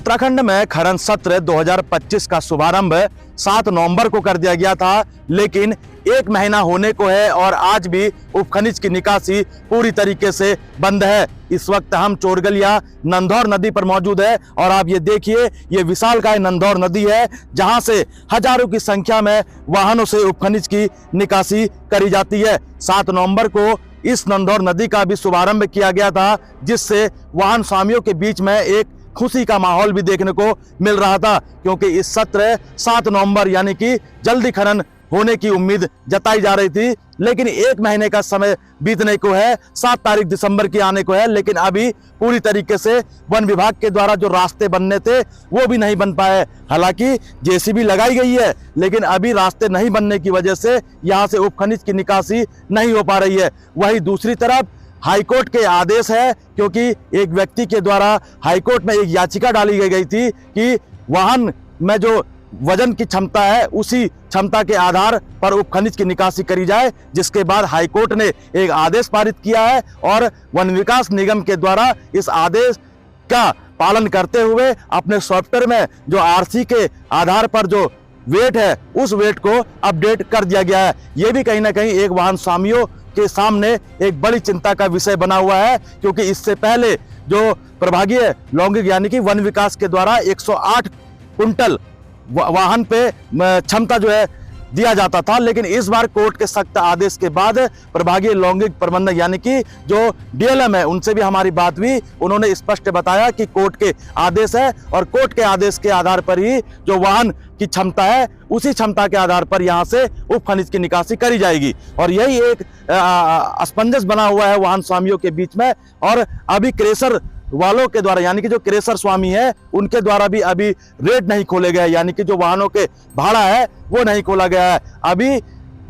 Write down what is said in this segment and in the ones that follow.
उत्तराखंड में खनन सत्र 2025 का शुभारंभ 7 नवंबर को कर दिया गया था, लेकिन 1 महीना होने को है और आज भी उपखनिज की निकासी पूरी तरीके से बंद है। इस वक्त हम चोरगलिया नंधौर नदी पर मौजूद है और आप ये देखिए, ये विशालकाय नंधौर नदी है जहां से हजारों की संख्या में वाहनों से उपखनिज की निकासी करी जाती है। 7 नवंबर को इस नंधौर नदी का भी शुभारंभ किया गया था, जिससे वाहन स्वामियों के बीच में एक खुशी का माहौल भी देखने को मिल रहा था, क्योंकि इस सत्र 7 नवंबर यानी कि जल्दी खनन होने की उम्मीद जताई जा रही थी। लेकिन 1 महीने का समय बीतने को है, 7 तारीख दिसंबर की आने को है, लेकिन अभी पूरी तरीके से वन विभाग के द्वारा जो रास्ते बनने थे वो भी नहीं बन पाए। हालांकि जेसीबी लगाई गई है, लेकिन अभी रास्ते नहीं बनने की वजह से यहाँ से उपखनिज की निकासी नहीं हो पा रही है। वहीं दूसरी तरफ हाईकोर्ट के आदेश है, क्योंकि एक व्यक्ति के द्वारा हाईकोर्ट में एक याचिका डाली गई थी कि वाहन में जो वजन की क्षमता है उसी क्षमता के आधार पर उपखनिज की निकासी करी जाए, जिसके बाद हाईकोर्ट ने एक आदेश पारित किया है और वन विकास निगम के द्वारा इस आदेश का पालन करते हुए अपने सॉफ्टवेयर में जो आरसी के आधार पर जो वेट है उस वेट को अपडेट कर दिया गया है। ये भी कहीं ना कहीं एक वाहन स्वामियों के सामने एक बड़ी चिंता का विषय बना हुआ है, क्योंकि इससे पहले जो प्रभागीय लौंगिक यानी कि वन विकास के द्वारा 108 कुंटल वाहन पे क्षमता जो है दिया जाता था, लेकिन इस बार कोर्ट के सख्त आदेश के बाद प्रभागीय लौंगिक प्रबंधक यानी कि जो डीएलएम है उनसे भी हमारी बात हुई। उन्होंने स्पष्ट बताया कि कोर्ट के आदेश है और कोर्ट के आदेश के आधार पर ही जो वाहन की क्षमता है उसी क्षमता के आधार पर यहां से उपखनिज की निकासी करी जाएगी। और यही एक असमंजस बना हुआ है वाहन स्वामियों के बीच में। और अभी क्रेशर वालों के द्वारा यानी कि जो क्रेशर स्वामी है उनके द्वारा भी अभी रेट नहीं खोले गए, यानी कि जो वाहनों के भाड़ा है वो नहीं खोला गया है। अभी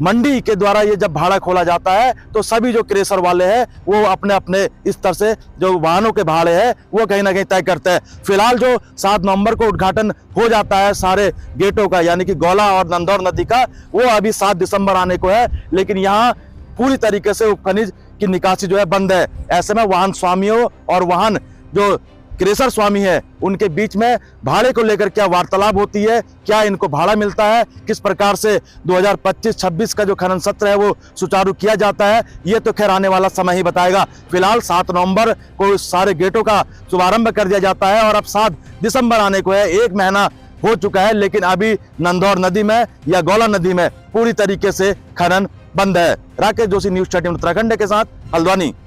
मंडी के द्वारा ये जब भाड़ा खोला जाता है तो सभी जो क्रेशर वाले हैं वो अपने अपने स्तर से जो वाहनों के भाड़े हैं वो कहीं ना कहीं तय करते हैं। फिलहाल जो 7 नवंबर को उद्घाटन हो जाता है सारे गेटों का यानी कि गौला और नंधौर नदी का, वो अभी 7 दिसंबर आने को है, लेकिन यहाँ पूरी तरीके से उपखनिज की निकासी जो है बंद है। ऐसे में वाहन स्वामियों और वाहन जो क्रेशर स्वामी है उनके बीच में भाड़े को लेकर क्या वार्तालाप होती है, क्या इनको भाड़ा मिलता है, किस प्रकार से 2025-26 का जो खनन सत्र है वो सुचारू किया जाता है, ये तो खैर आने वाला समय ही बताएगा। फिलहाल 7 नवंबर को सारे गेटों का शुभारंभ कर दिया जाता है और अब 7 दिसंबर आने को है। 1 महीना हो चुका है, लेकिन अभी नंधौर नदी में या गौला नदी में पूरी तरीके से खनन बंद है। राकेश जोशी, न्यूज़ 13 उत्तराखंड के साथ हल्द्वानी।